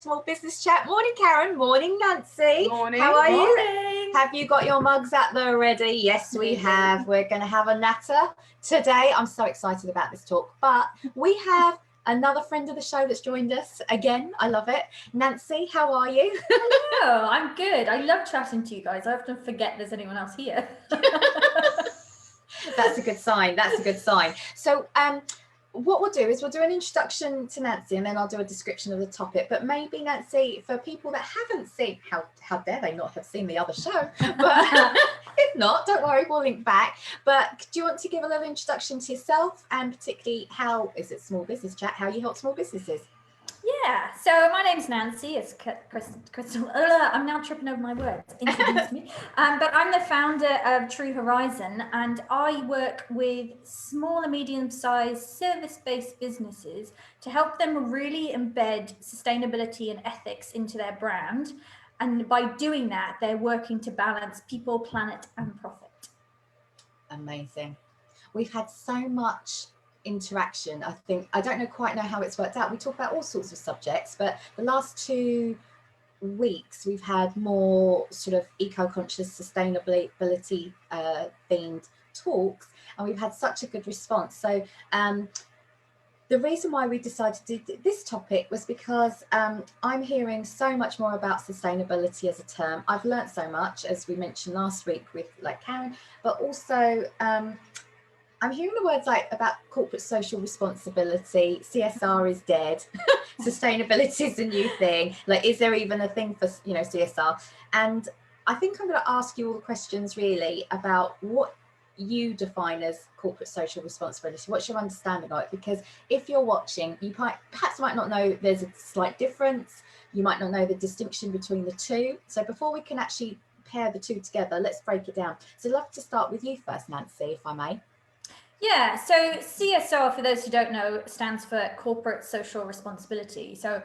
Small Business Chat. Morning, Karen. Morning, Nancy. Morning. How are Morning. you? Have you got your mugs out there already? Yes, we have. We're going to have a natter today. I'm so excited about this talk. But we have another friend of the show that's joined us again. I love it. Nancy, how are you? Hello, I'm good. I love chatting to you guys. I often forget there's anyone else here. That's a good sign. That's a good sign. So, what we'll do is we'll do an introduction to Nancy and then I'll do a description of the topic. But maybe, Nancy, for people that haven't seen, how dare they not have seen the other show? But if not, don't worry, we'll link back. But do you want to give a little introduction to yourself and particularly how is it Small Business Chat, how you help small businesses? Yeah, so my name's Nancy. It's Crystal. I'm now tripping over my words. Introduce me. But I'm the founder of True Horizon, and I work with small and medium-sized service-based businesses to help them really embed sustainability and ethics into their brand. And by doing that, they're working to balance people, planet, and profit. Amazing. We've had so much interaction. I don't quite know how it's worked out. We talk about all sorts of subjects, but the last 2 weeks we've had more sort of eco-conscious sustainability themed talks, and we've had such a good response. So the reason why we decided to do this topic was because I'm hearing so much more about sustainability as a term. I've learned so much, as we mentioned last week with Karen, but also I'm hearing the words like about corporate social responsibility, CSR is dead, sustainability is a new thing. Like, is there even a thing for, CSR? And I think I'm going to ask you all the questions really about what you define as corporate social responsibility. What's your understanding of it? Because if you're watching, you perhaps might not know there's a slight difference. You might not know the distinction between the two. So before we can actually pair the two together, let's break it down. So I'd love to start with you first, Nancy, if I may. Yeah, so CSR, for those who don't know, stands for Corporate Social Responsibility. So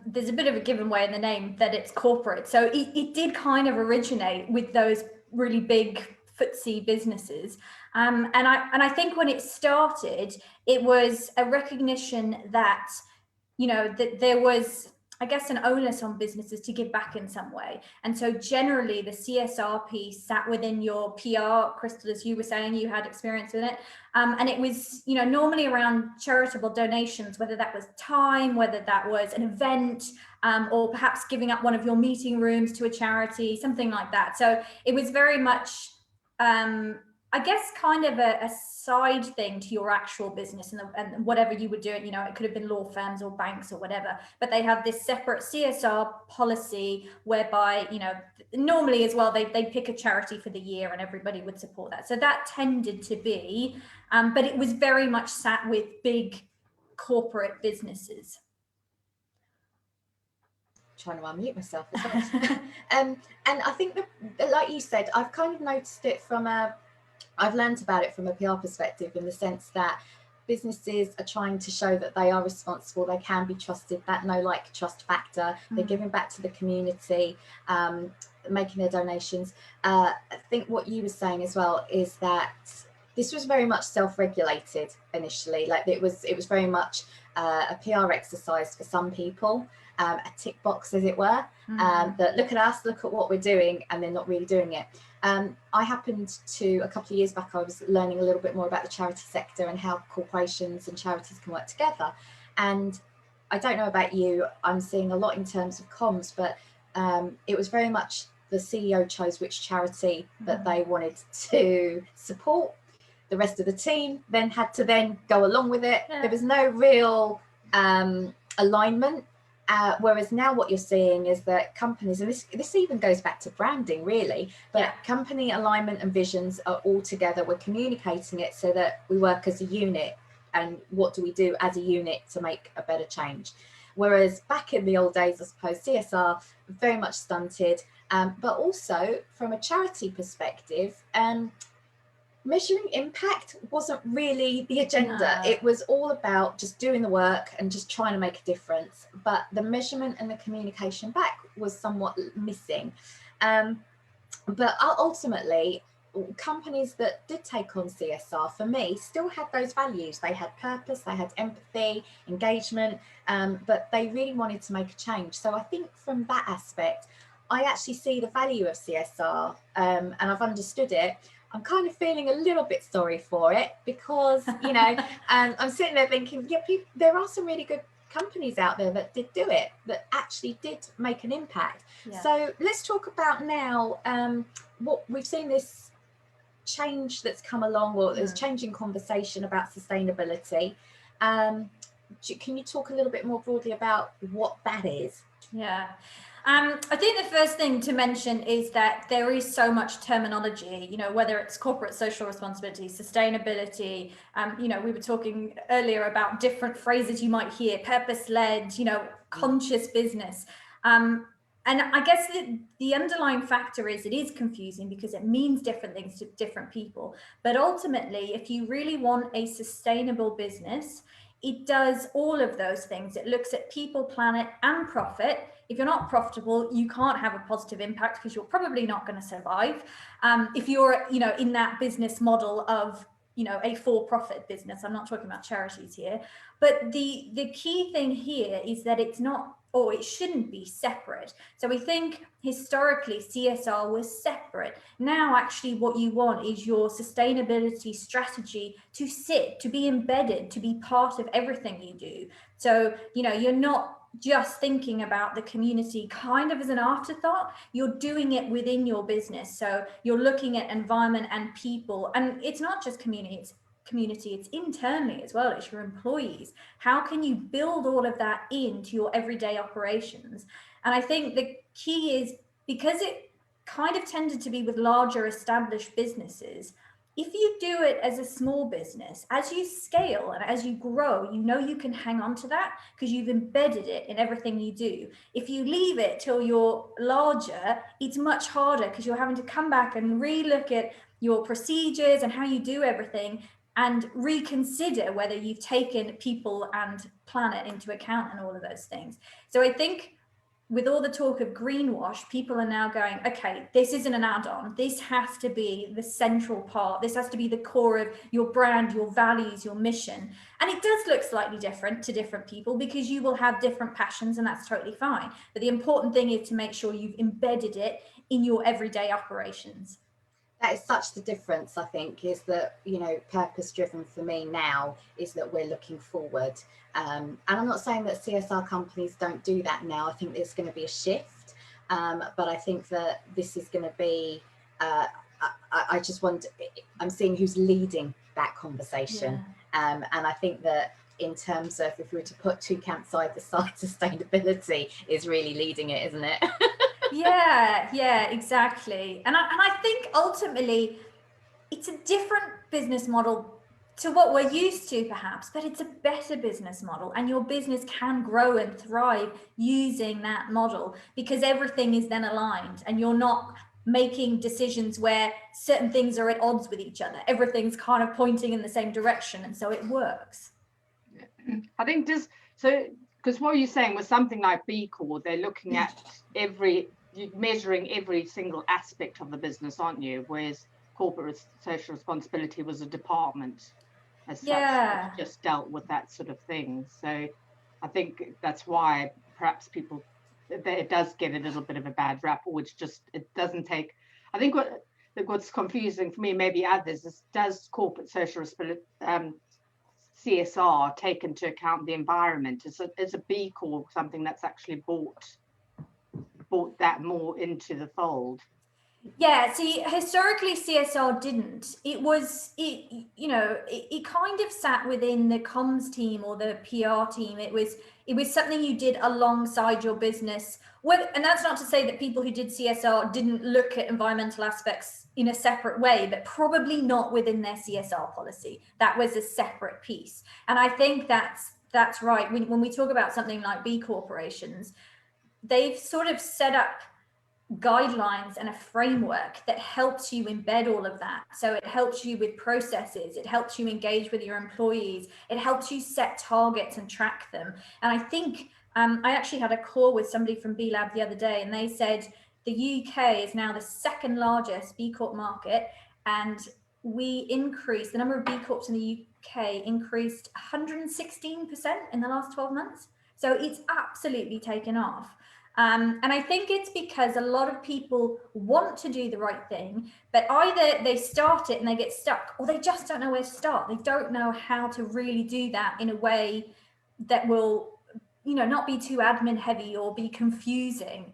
there's a bit of a giveaway in the name that it's corporate. So it did kind of originate with those really big FTSE businesses. And I think when it started, it was a recognition that, that there was, I guess, an onus on businesses to give back in some way. And so generally the CSR piece sat within your PR. Crystal, as you were saying, you had experience with it. And it was, normally around charitable donations, whether that was time, whether that was an event, or perhaps giving up one of your meeting rooms to a charity, something like that. So it was very much, I guess, kind of a side thing to your actual business and whatever you were doing. It could have been law firms or banks or whatever, but they had this separate CSR policy whereby, normally as well, they pick a charity for the year and everybody would support that. So that tended to be, but it was very much sat with big corporate businesses. Trying to unmute myself as well. And I think that, like you said, I've kind of noticed it I've learned about it from a PR perspective, in the sense that businesses are trying to show that they are responsible, they can be trusted, that like trust factor, they're giving back to the community, making their donations. I think what you were saying as well is that this was very much self-regulated initially. Like it was very much a PR exercise for some people, a tick box, as it were, that look at us, look at what we're doing, and they're not really doing it. I happened to, a couple of years back, I was learning a little bit more about the charity sector and how corporations and charities can work together. And I don't know about you, I'm seeing a lot in terms of comms, but it was very much the CEO chose which charity that they wanted to support. The rest of the team then had to then go along with it. Yeah. There was no real alignment. Whereas now what you're seeing is that companies, and this even goes back to branding really, but company alignment and visions are all together. We're communicating it so that we work as a unit, and what do we do as a unit to make a better change. Whereas back in the old days, I suppose, CSR very much stunted, but also from a charity perspective, measuring impact wasn't really the agenda. No. It was all about just doing the work and just trying to make a difference. But the measurement and the communication back was somewhat missing. But ultimately, companies that did take on CSR, for me, still had those values. They had purpose, they had empathy, engagement, but they really wanted to make a change. So I think from that aspect, I actually see the value of CSR, and I've understood it. I'm kind of feeling a little bit sorry for it because, you know, I'm sitting there thinking, yeah, there are some really good companies out there that did do it, that actually did make an impact. Yeah. So let's talk about now what we've seen, this change that's come along, or there's changing conversation about sustainability. Can you talk a little bit more broadly about what that is? Yeah. I think the first thing to mention is that there is so much terminology, you know, whether it's corporate social responsibility, sustainability, you know, we were talking earlier about different phrases you might hear, purpose-led, you know, conscious business. And I guess the underlying factor is it is confusing because it means different things to different people. But ultimately, if you really want a sustainable business, it does all of those things. It looks at people, planet, and profit. If you're not profitable, you can't have a positive impact because you're probably not going to survive. If you're, you know, in that business model of, you know, a for-profit business, I'm not talking about charities here, but the key thing here is that it's not, or it shouldn't be, separate. So we think historically CSR was separate. Now actually what you want is your sustainability strategy to be embedded, to be part of everything you do. So, you know, you're not just thinking about the community kind of as an afterthought, you're doing it within your business. So you're looking at environment and people, and it's not just community, it's internally as well, it's your employees. How can you build all of that into your everyday operations? And I think the key is, because it kind of tended to be with larger established businesses, if you do it as a small business, as you scale and as you grow, you know you can hang on to that because you've embedded it in everything you do. If you leave it till you're larger, it's much harder because you're having to come back and relook at your procedures and how you do everything and reconsider whether you've taken people and planet into account and all of those things. So I think with all the talk of greenwash, people are now going, okay, this isn't an add-on. This has to be the central part. This has to be the core of your brand, your values, your mission. And it does look slightly different to different people because you will have different passions, and that's totally fine. But the important thing is to make sure you've embedded it in your everyday operations. That is such the difference, I think, is that, you know, purpose driven for me now is that we're looking forward. And I'm not saying that CSR companies don't do that now. I think there's going to be a shift. But I think that this is going to be, I just want, I'm seeing who's leading that conversation. Yeah. And I think that in terms of, if we were to put two camps side by side, sustainability is really leading it, isn't it? Yeah, exactly. And I think ultimately it's a different business model to what we're used to perhaps, but it's a better business model, and your business can grow and thrive using that model because everything is then aligned and you're not making decisions where certain things are at odds with each other. Everything's kind of pointing in the same direction, and so it works. I think just so, because what you're saying was something like B-Corp, they're looking at measuring every single aspect of the business, aren't you? Whereas corporate social responsibility was a department as such, that just dealt with that sort of thing. So I think that's why perhaps people, it does get a little bit of a bad rap, or it doesn't take. I think what's confusing for me, maybe others, is does corporate social responsibility, CSR, take into account the environment? Is a B-Corp something that's actually brought that more into the fold? Yeah, see, historically CSR didn't. It kind of sat within the comms team or the PR team. It was something you did alongside your business. And that's not to say that people who did CSR didn't look at environmental aspects in a separate way, but probably not within their CSR policy. That was a separate piece. And I think that's right. When we talk about something like B corporations, they've sort of set up guidelines and a framework that helps you embed all of that. So it helps you with processes, it helps you engage with your employees, it helps you set targets and track them. And I think I actually had a call with somebody from B Lab the other day, and they said the UK is now the second largest B Corp market, and we increased the number of B Corps in the UK increased 116% in the last 12 months. So it's absolutely taken off. And I think it's because a lot of people want to do the right thing, but either they start it and they get stuck, or they just don't know where to start. They don't know how to really do that in a way that will, not be too admin heavy or be confusing.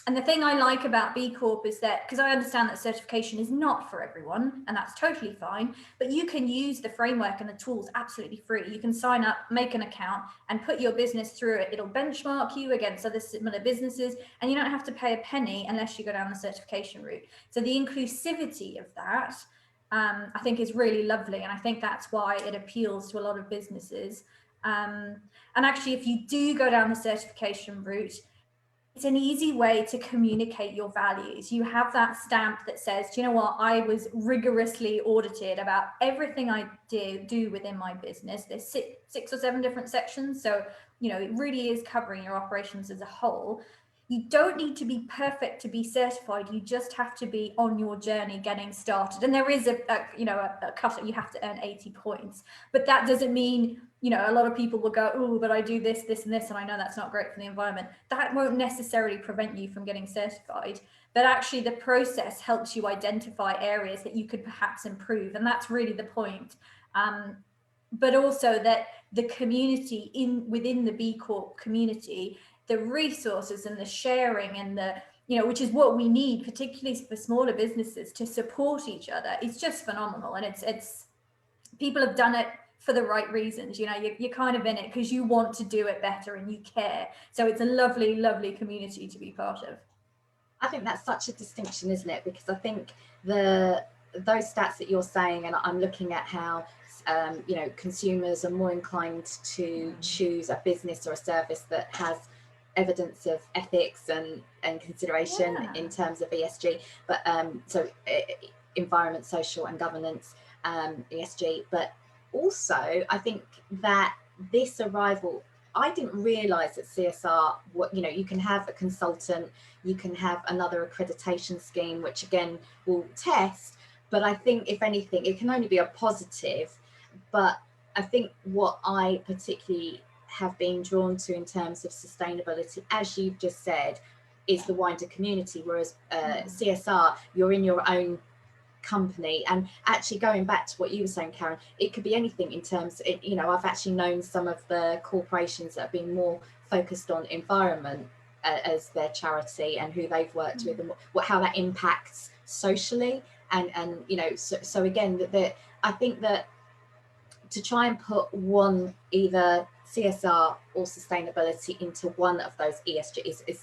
And the thing I like about B Corp is that, because I understand that certification is not for everyone, and that's totally fine, but you can use the framework and the tools absolutely free. You can sign up, make an account, and put your business through it. It'll benchmark you against other similar businesses, and you don't have to pay a penny unless you go down the certification route. So the inclusivity of that, I think, is really lovely, and I think that's why it appeals to a lot of businesses. And actually, if you do go down the certification route, it's an easy way to communicate your values. You have that stamp that says, do you know what, I was rigorously audited about everything I do within my business. There's six or seven different sections. So, it really is covering your operations as a whole. You don't need to be perfect to be certified. You just have to be on your journey getting started. And there is a cut. You have to earn 80 points. But that doesn't mean, a lot of people will go, oh, but I do this, this, and this, and I know that's not great for the environment. That won't necessarily prevent you from getting certified. But actually, the process helps you identify areas that you could perhaps improve. And that's really the point. But also that the community within the B Corp community, the resources and the sharing and the, which is what we need, particularly for smaller businesses, to support each other. It's just phenomenal. And it's people have done it for the right reasons. You're kind of in it because you want to do it better and you care. So it's a lovely, lovely community to be part of. I think that's such a distinction, isn't it? Because I think those stats that you're saying, and I'm looking at how consumers are more inclined to choose a business or a service that has evidence of ethics and consideration in terms of ESG, but so environment, social and governance, ESG. But also I think that this arrival, I didn't realize that CSR, you can have a consultant, you can have another accreditation scheme, which again will test, but I think if anything it can only be a positive. But I think what I particularly have been drawn to in terms of sustainability, as you've just said, is the wider community, whereas CSR, you're in your own company. And actually going back to what you were saying, Karen, it could be anything in terms of, I've actually known some of the corporations that have been more focused on environment as their charity and who they've worked with and how that impacts socially. And so again, that I think that to try and put one, either CSR or sustainability, into one of those ESG is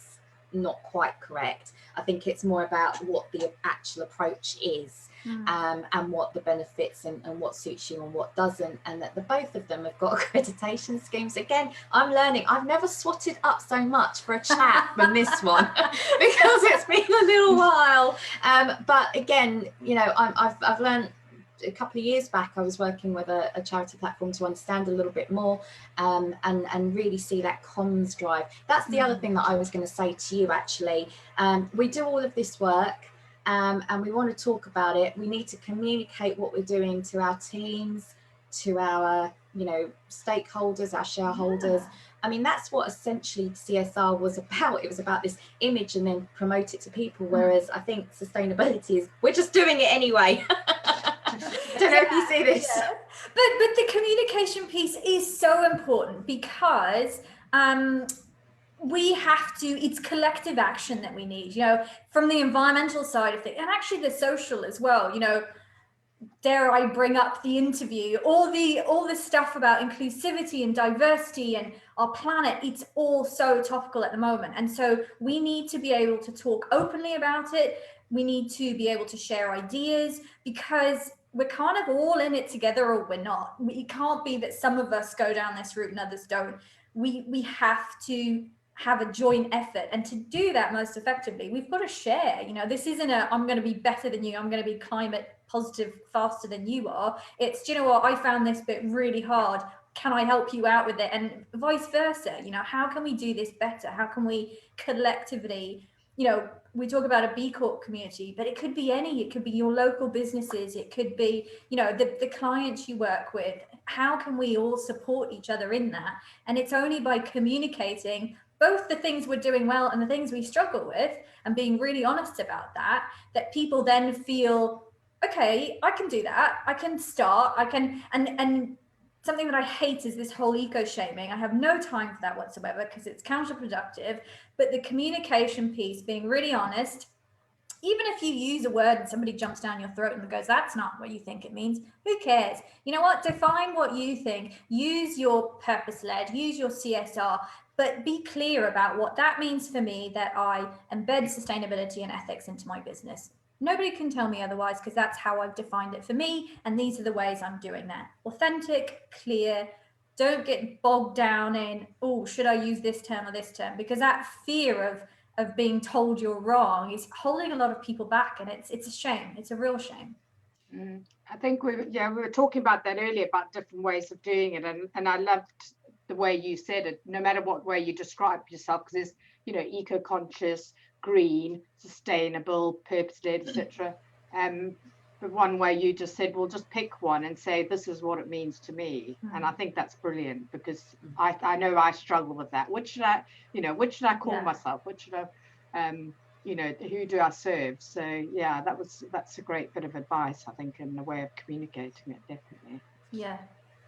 not quite correct. I think it's more about what the actual approach is, and what the benefits and what suits you and what doesn't, and that the both of them have got accreditation schemes. Again, I'm learning. I've never swatted up so much for a chat than this one because it's been a little while. But again, I've learned. A couple of years back, I was working with a charity platform to understand a little bit more, and really see that comms drive. That's the other thing that I was going to say to you, actually. We do all of this work, and we want to talk about it. We need to communicate what we're doing to our teams, to our stakeholders, our shareholders. I mean, that's what essentially CSR was about. It was about this image and then promote it to people, whereas I think sustainability is, we're just doing it anyway. I don't know if you see this. Yeah. But the communication piece is so important because we have to, it's collective action that we need, from the environmental side of things, and actually the social as well. Dare I bring up the interview, all the stuff about inclusivity and diversity and our planet, it's all so topical at the moment. And so we need to be able to talk openly about it. We need to be able to share ideas, because we're kind of all in it together, or we're not. It can't be that some of us go down this route and others don't. We have to have a joint effort, and to do that most effectively, we've got to share. This isn't I'm going to be better than you, I'm going to be climate positive faster than you are. It's, do you know what, I found this bit really hard, can I help you out with it? And vice versa. How can we do this better? How can we collectively we talk about a B Corp community, but it could be it could be your local businesses. It could be, the clients you work with. How can we all support each other in that? And it's only by communicating both the things we're doing well and the things we struggle with, and being really honest about that, that people then feel, okay, I can do that. I can start, and something that I hate is this whole eco shaming. I have no time for that whatsoever, because it's counterproductive. But the communication piece, being really honest, even if you use a word and somebody jumps down your throat and goes, that's not what you think it means, who cares? You know what? Define what you think. Use your purpose-led, use your CSR, but be clear about what that means for me, that I embed sustainability and ethics into my business. Nobody can tell me otherwise, because that's how I've defined it for me. And these are the ways I'm doing that. Authentic, clear. Don't get bogged down in, oh, should I use this term or this term? Because that fear of being told you're wrong is holding a lot of people back. And it's a shame. It's a real shame. I think we were talking about that earlier, about different ways of doing it. And I loved the way you said it, no matter what way you describe yourself, because there's, eco-conscious, green, sustainable, purpose-led, etc. But one way you just said, well, just pick one and say, this is what it means to me. And I think that's brilliant, because I know I struggle with that. What should I call myself? What should I, who do I serve? So yeah, that's a great bit of advice, I think, in the way of communicating it, definitely. Yeah.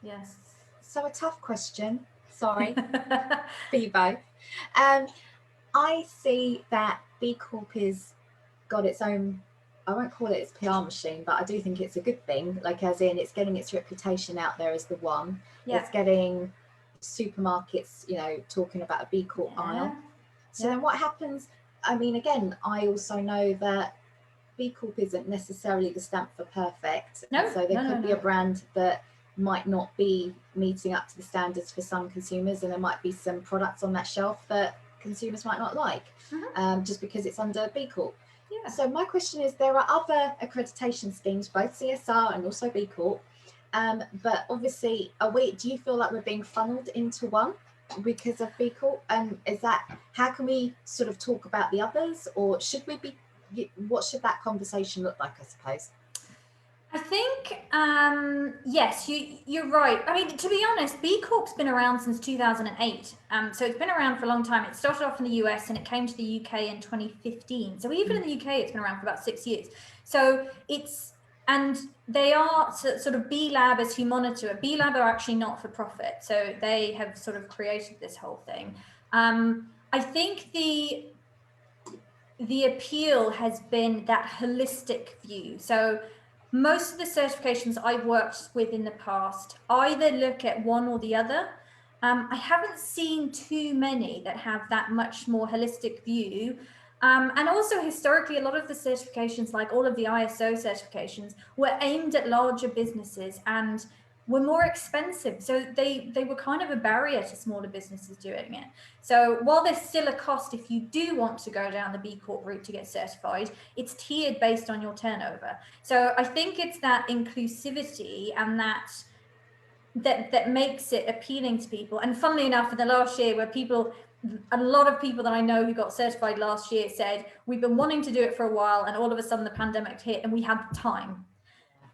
Yes. So a tough question, sorry, for you both. I see that B Corp has got its own, I won't call it its PR machine, but I do think it's a good thing, like as in it's getting its reputation out there as the one. Yeah. It's getting supermarkets, talking about a B Corp aisle. So then what happens? I mean, again, I also know that B Corp isn't necessarily the stamp for perfect. No, so there could be a brand that might not be meeting up to the standards for some consumers, and there might be some products on that shelf that consumers might not like, just because it's under B Corp. Yeah. So my question is, there are other accreditation schemes, both CSR and also B Corp, but obviously, do you feel like we're being funneled into one because of B Corp? And how can we sort of talk about the others, or should we be? What should that conversation look like, I suppose? I think, yes, you're right. I mean, to be honest, B Corp's been around since 2008. So it's been around for a long time. It started off in the US and it came to the UK in 2015. So even in the UK, it's been around for about 6 years. So and they are sort of B Lab, as you monitor it. B Lab are actually not for profit. So they have sort of created this whole thing. I think the appeal has been that holistic view. So most of the certifications I've worked with in the past either look at one or the other. I haven't seen too many that have that much more holistic view. And also historically, a lot of the certifications, like all of the ISO certifications, were aimed at larger businesses and were more expensive. So they were kind of a barrier to smaller businesses doing it. So while there's still a cost if you do want to go down the B Corp route to get certified, it's tiered based on your turnover. So I think it's that inclusivity and that makes it appealing to people. And funnily enough, in the last year, where a lot of people that I know who got certified last year said, we've been wanting to do it for a while, and all of a sudden the pandemic hit and we had the time.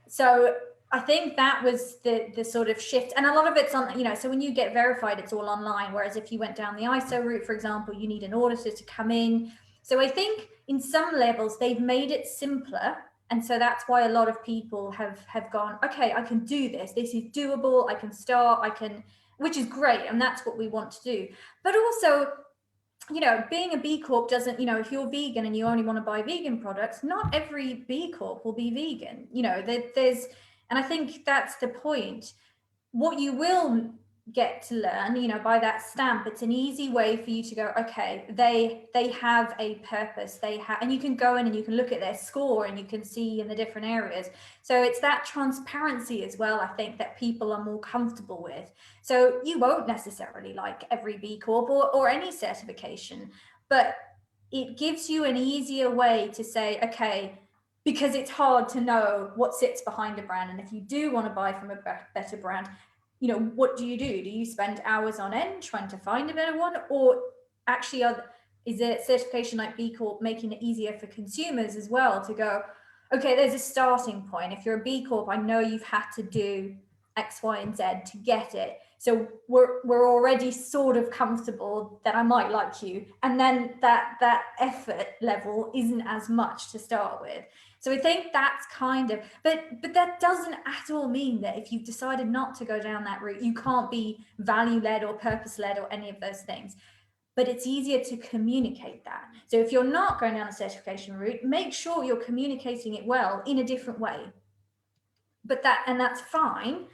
So I think that was the sort of shift. And a lot of it's on, so when you get verified, it's all online. Whereas if you went down the ISO route, for example, you need an auditor to come in. So I think in some levels, they've made it simpler. And so that's why a lot of people have gone, okay, I can do this. This is doable. I can start, which is great. And that's what we want to do. But also, being a B Corp doesn't, if you're vegan and you only want to buy vegan products, not every B Corp will be vegan. And I think that's the point. What you will get to learn, by that stamp, it's an easy way for you to go, okay, they have a purpose, and you can go in and you can look at their score and you can see in the different areas. So it's that transparency as well, I think, that people are more comfortable with. So you won't necessarily like every B Corp or any certification, but it gives you an easier way to say, okay, because it's hard to know what sits behind a brand. And if you do want to buy from a better brand, what do? Do you spend hours on end trying to find a better one? Or actually, Is a certification like B Corp making it easier for consumers as well to go, okay, there's a starting point. If you're a B Corp, I know you've had to do X, Y, and Z to get it. So we're already sort of comfortable that I might like you. And then that effort level isn't as much to start with. So I think that's kind of, but that doesn't at all mean that if you've decided not to go down that route, you can't be value-led or purpose-led or any of those things. But it's easier to communicate that. So if you're not going down a certification route, make sure you're communicating it well in a different way. But that's fine.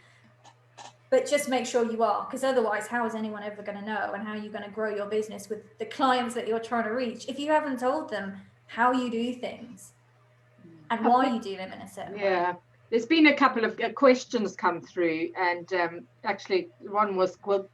But just make sure you are, because otherwise, how is anyone ever going to know? And how are you going to grow your business with the clients that you're trying to reach if you haven't told them how you do things and why you do them in a certain way? There's been a couple of questions come through, and actually one was, would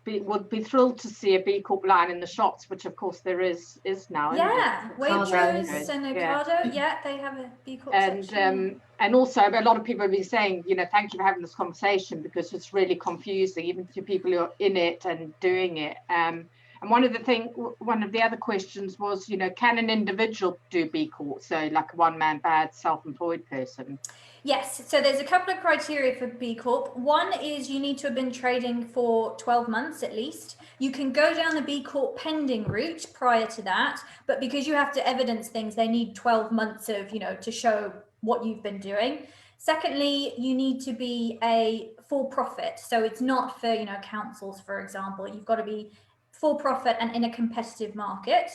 be thrilled to see a B Corp line in the shops, which of course there is now. Yeah, Waitrose and Ocado, they have a B Corp section. And also a lot of people have been saying, thank you for having this conversation, because it's really confusing even to people who are in it and doing it. And one of the other questions was, can an individual do B Corp? So like a one-man band, self-employed person. Yes, so there's a couple of criteria for B Corp. One is you need to have been trading for 12 months at least. You can go down the B Corp pending route prior to that, but because you have to evidence things, they need 12 months of, to show what you've been doing. Secondly, you need to be a for-profit. So it's not for, councils, for example. You've got to be for-profit and in a competitive market.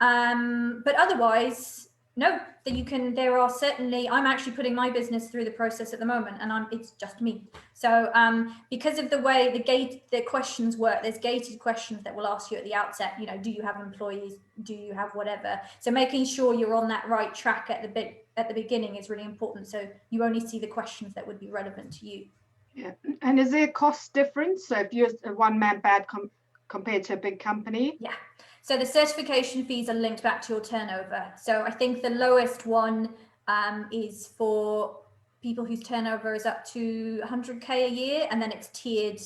But otherwise, no, that you can, there are certainly, I'm actually putting my business through the process at the moment, and it's just me. So because of the way the questions work, there's gated questions that will ask you at the outset, do you have employees? Do you have whatever? So making sure you're on that right track at the beginning is really important. So you only see the questions that would be relevant to you. Yeah. And is there a cost difference? So if you're a one-man band compared to a big company? Yeah. So the certification fees are linked back to your turnover. So I think the lowest one is for people whose turnover is up to 100K a year, and then it's tiered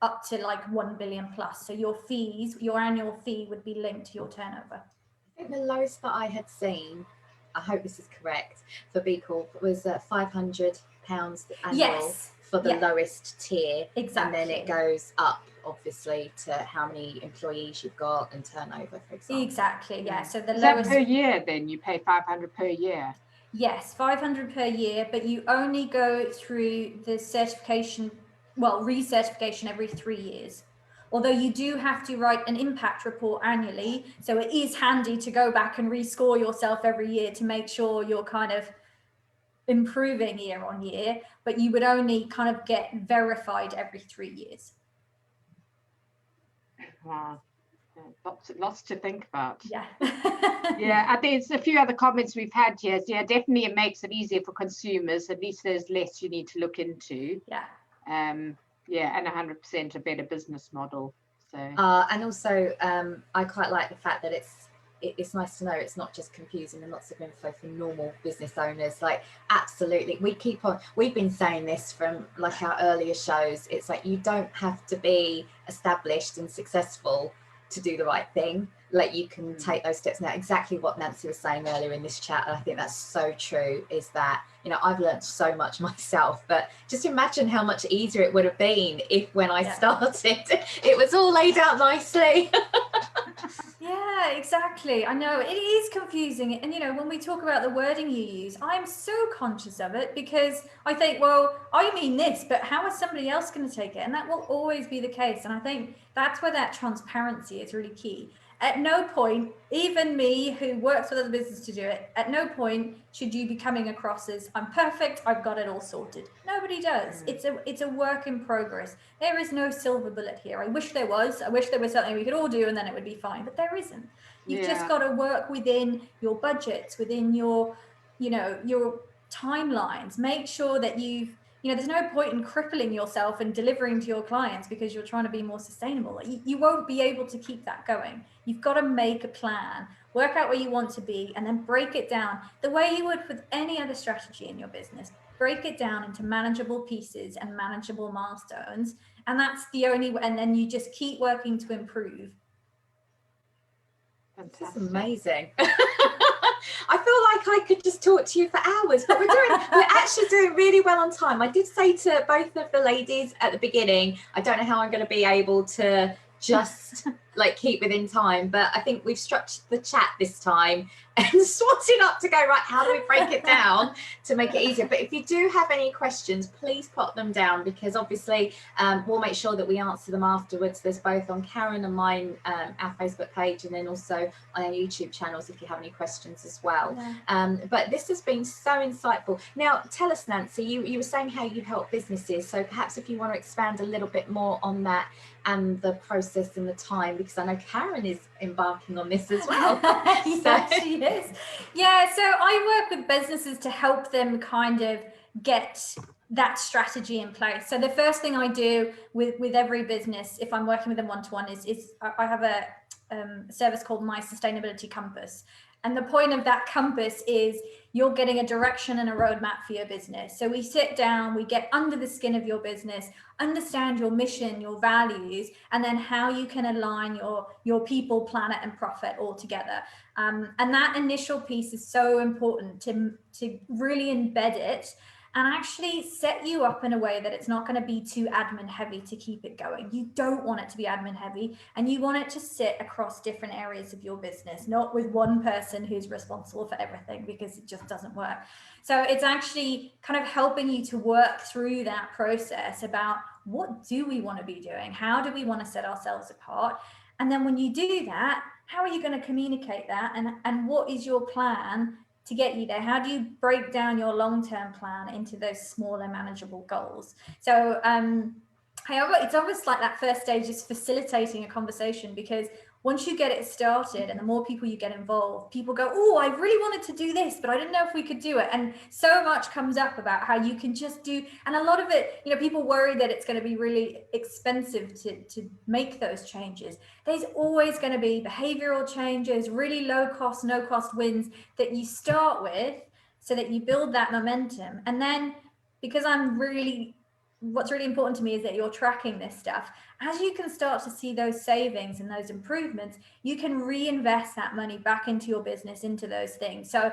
up to like 1 billion plus. So your annual fee would be linked to your turnover. I think the lowest that I had seen, I hope this is correct, for B Corp was £500 annual for the lowest tier. Exactly. And then it goes up, obviously, to how many employees you've got and turnover, for example. Exactly, yeah. So the is lowest that per year then? You pay 500 per year? Yes, 500 per year, but you only go through the recertification every 3 years. Although you do have to write an impact report annually, so it is handy to go back and rescore yourself every year to make sure you're kind of improving year on year, but you would only kind of get verified every 3 years. Wow, lots to think about. Yeah. Yeah, I think it's a few other comments we've had here. Yeah, definitely it makes it easier for consumers. At least there's less you need to look into. Yeah. Yeah, and 100% a better business model. So. And also, I quite like the fact that it's nice to know it's not just confusing and lots of info for normal business owners. Like, absolutely, we've been saying this from like our earlier shows. It's like, you don't have to be established and successful to do the right thing. Like, you can take those steps now. Exactly what Nancy was saying earlier in this chat, and I think that's so true, is that, I've learned so much myself, but just imagine how much easier it would have been if when I started, it was all laid out nicely. Yeah, exactly. I know it is confusing. And, when we talk about the wording you use, I'm so conscious of it because I think, well, I mean this, but how is somebody else going to take it? And that will always be the case. And I think that's where that transparency is really key. At no point, even me who works with other businesses to do it, at no point should you be coming across as I'm perfect, I've got it all sorted. Nobody does. It's a work in progress. There is no silver bullet here. I wish there was. I wish there was something we could all do and then it would be fine, but there isn't. You've just got to work within your budgets, within your, your timelines. Make sure that there's no point in crippling yourself and delivering to your clients because you're trying to be more sustainable. You won't be able to keep that going. You've got to make a plan, work out where you want to be, and then break it down the way you would with any other strategy in your business. Break it down into manageable pieces and manageable milestones. And that's the only way. And then you just keep working to improve. Fantastic. This is amazing. I feel like I could just talk to you for hours, but we're actually doing really well on time. I did say to both of the ladies at the beginning, I don't know how I'm going to be able to just like keep within time, but I think we've structured the chat this time and sorted up to go, right, how do we break it down to make it easier? But if you do have any questions, please pop them down, because obviously we'll make sure that we answer them afterwards. There's both on Karen and mine, our Facebook page, and then also on our YouTube channels if you have any questions as well. Yeah. But this has been so insightful. Now tell us, Nancy, you were saying how you help businesses, so perhaps if you want to expand a little bit more on that and the process and the time, because I know Karen is embarking on this as well. Yes, she is. Yeah, so I work with businesses to help them kind of get that strategy in place. So the first thing I do with every business, if I'm working with them one-to-one, is I have a service called My Sustainability Compass. And the point of that compass is you're getting a direction and a roadmap for your business. So we sit down, we get under the skin of your business, understand your mission, your values, and then how you can align your people, planet, and profit all together. And that initial piece is so important to really embed it and actually set you up in a way that it's not going to be too admin heavy to keep it going. You don't want it to be admin heavy, and you want it to sit across different areas of your business, not with one person who's responsible for everything, because it just doesn't work. So it's actually kind of helping you to work through that process about what do we want to be doing? How do we want to set ourselves apart? And then when you do that, how are you going to communicate that? And what is your plan to get you there? How do you break down your long-term plan into those smaller manageable goals? So it's almost like that first stage is facilitating a conversation, because once you get it started and the more people you get involved, people go, oh, I really wanted to do this, but I didn't know if we could do it. And so much comes up about how you can just do, and a lot of it, people worry that it's going to be really expensive to make those changes. There's always going to be behavioral changes, really low cost, no cost wins that you start with so that you build that momentum. And then, because what's really important to me is that you're tracking this stuff. As you can start to see those savings and those improvements, you can reinvest that money back into your business, into those things. So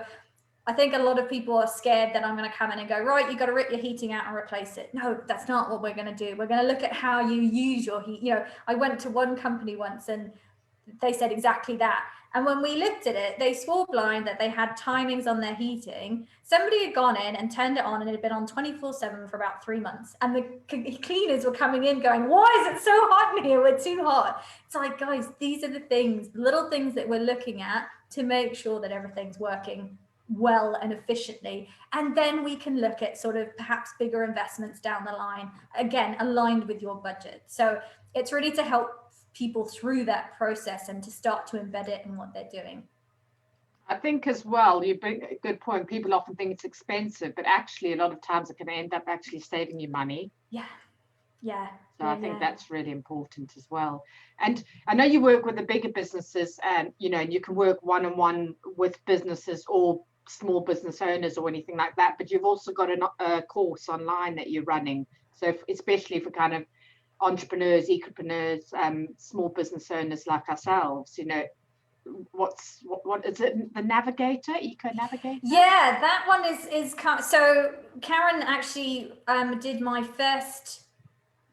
I think a lot of people are scared that I'm going to come in and go, right, you've got to rip your heating out and replace it. No, that's not what we're going to do. We're going to look at how you use your heat. I went to one company once and they said exactly that. And when we looked at it, they swore blind that they had timings on their heating. Somebody had gone in and turned it on, and it had been on 24/7 for about 3 months. And the cleaners were coming in going, why is it so hot in here? We're too hot. It's like, guys, these are the little things that we're looking at to make sure that everything's working well and efficiently. And then we can look at sort of perhaps bigger investments down the line, again, aligned with your budget. So it's really to help people through that process and to start to embed it in what they're doing. I think as well, you bring a good point. People often think it's expensive, but actually a lot of times it can end up actually saving you money. Yeah. So I think that's really important as well. And I know you work with the bigger businesses, and you can work one-on-one with businesses or small business owners or anything like that, but you've also got a course online that you're running. So especially for kind of entrepreneurs, ecopreneurs, small business owners like ourselves, what is it, the navigator, eco navigator? Yeah, that one is so Karen actually did my first,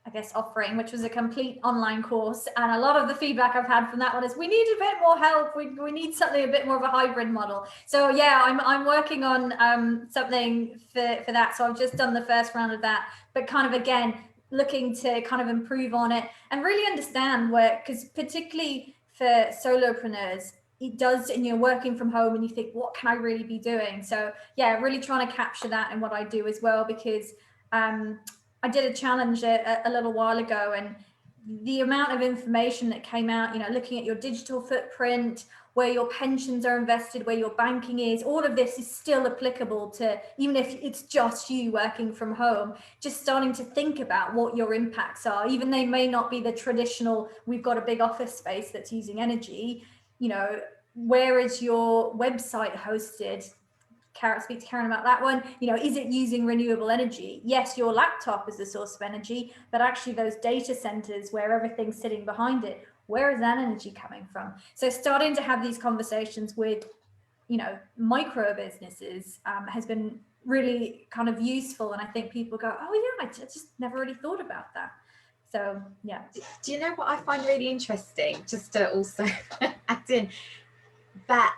I guess, offering, which was a complete online course, and a lot of the feedback I've had from that one is we need a bit more help, we need something a bit more of a hybrid model. So yeah, I'm working on something for that. So I've just done the first round of that, but kind of again looking to kind of improve on it and really understand where, because particularly for solopreneurs, it does, and you're working from home and you think, what can I really be doing? So yeah, really trying to capture that in what I do as well, because I did a challenge a little while ago, and the amount of information that came out, looking at your digital footprint, where your pensions are invested, where your banking is, all of this is still applicable to, even if it's just you working from home, just starting to think about what your impacts are. Even they may not be the traditional, we've got a big office space that's using energy, where is your website hosted? Speak to Karen about that one. Is it using renewable energy? Yes, your laptop is the source of energy, but actually those data centers where everything's sitting behind it, where is that energy coming from? So starting to have these conversations with, you know, micro businesses has been really kind of useful. And I think people go, oh yeah, I just never really thought about that. So yeah. Do you know what I find really interesting, just to also add in, that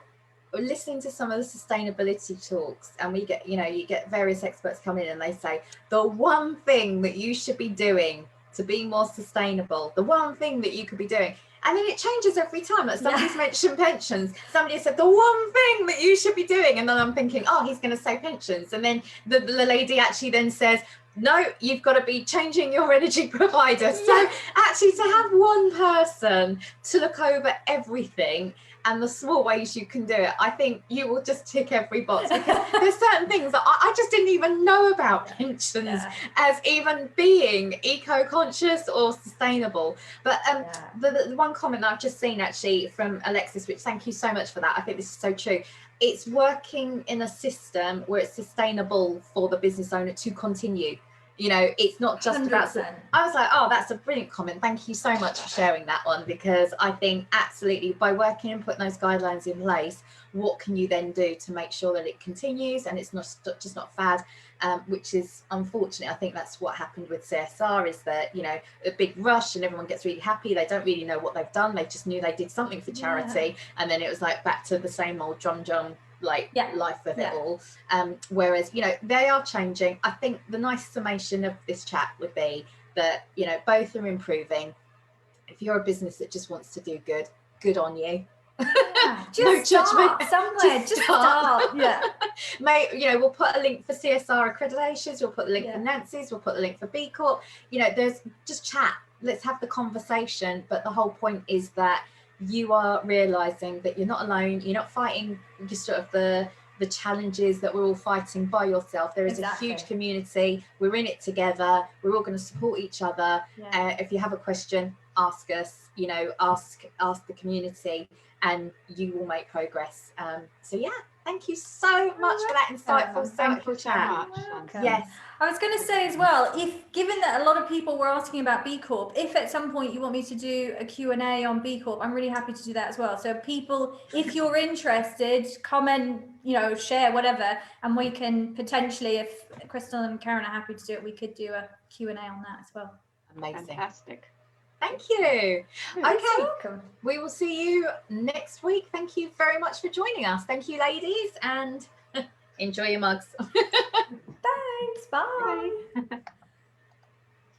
listening to some of the sustainability talks, and we get, you know, you get various experts come in and they say the one thing that you should be doing to be more sustainable, the one thing that you could be doing, and then it changes every time. Like somebody's mentioned pensions, somebody said the one thing that you should be doing, and then I'm thinking, oh, he's going to say pensions, and then the lady actually then says, no, you've got to be changing your energy provider. So actually to have one person to look over everything and the small ways you can do it, I think you will just tick every box, because there's certain things that I just didn't even know about pensions as even being eco-conscious or sustainable. But the one comment that I've just seen actually from Alexis, which thank you so much for that, I think this is so true. It's working in a system where it's sustainable for the business owner to continue. You know, it's not just 100%. About. I was like, oh, that's a brilliant comment. Thank you so much for sharing that one, because I think absolutely by working and putting those guidelines in place, what can you then do to make sure that it continues and it's not just not fad, which is unfortunate. I think that's what happened with CSR, is that, you know, a big rush and everyone gets really happy. They don't really know what they've done. They just knew they did something for charity, and then it was like back to the same old drum life of it all. Whereas, you know, they are changing. I think the nice summation of this chat would be that, you know, both are improving. If you're a business that just wants to do good on you. Just no start judgment somewhere. Just start. Yeah. Mate, you know, we'll put a link for CSR accreditations, we'll put the link for Nancy's, we'll put the link for B-Corp. You know, there's just chat. Let's have the conversation. But the whole point is that you are realizing that you're not alone. You're not fighting just sort of the challenges that we're all fighting by yourself. There is a huge community. We're in it together. We're all going to support each other. If you have a question, ask us. You know, ask the community, and you will make progress. So yeah, thank you so much for that insightful chat. Yes. I was going to say as well, if given that a lot of people were asking about B Corp, if at some point you want me to do a Q&A on B Corp, I'm really happy to do that as well. So people, if you're interested, comment, you know, share, whatever, and we can potentially, if Crystal and Karen are happy to do it, we could do a Q&A on that as well. Amazing. Fantastic. Thank you. Okay, welcome. We will see you next week. Thank you very much for joining us. Thank you, ladies, and enjoy your mugs. Thanks. Bye.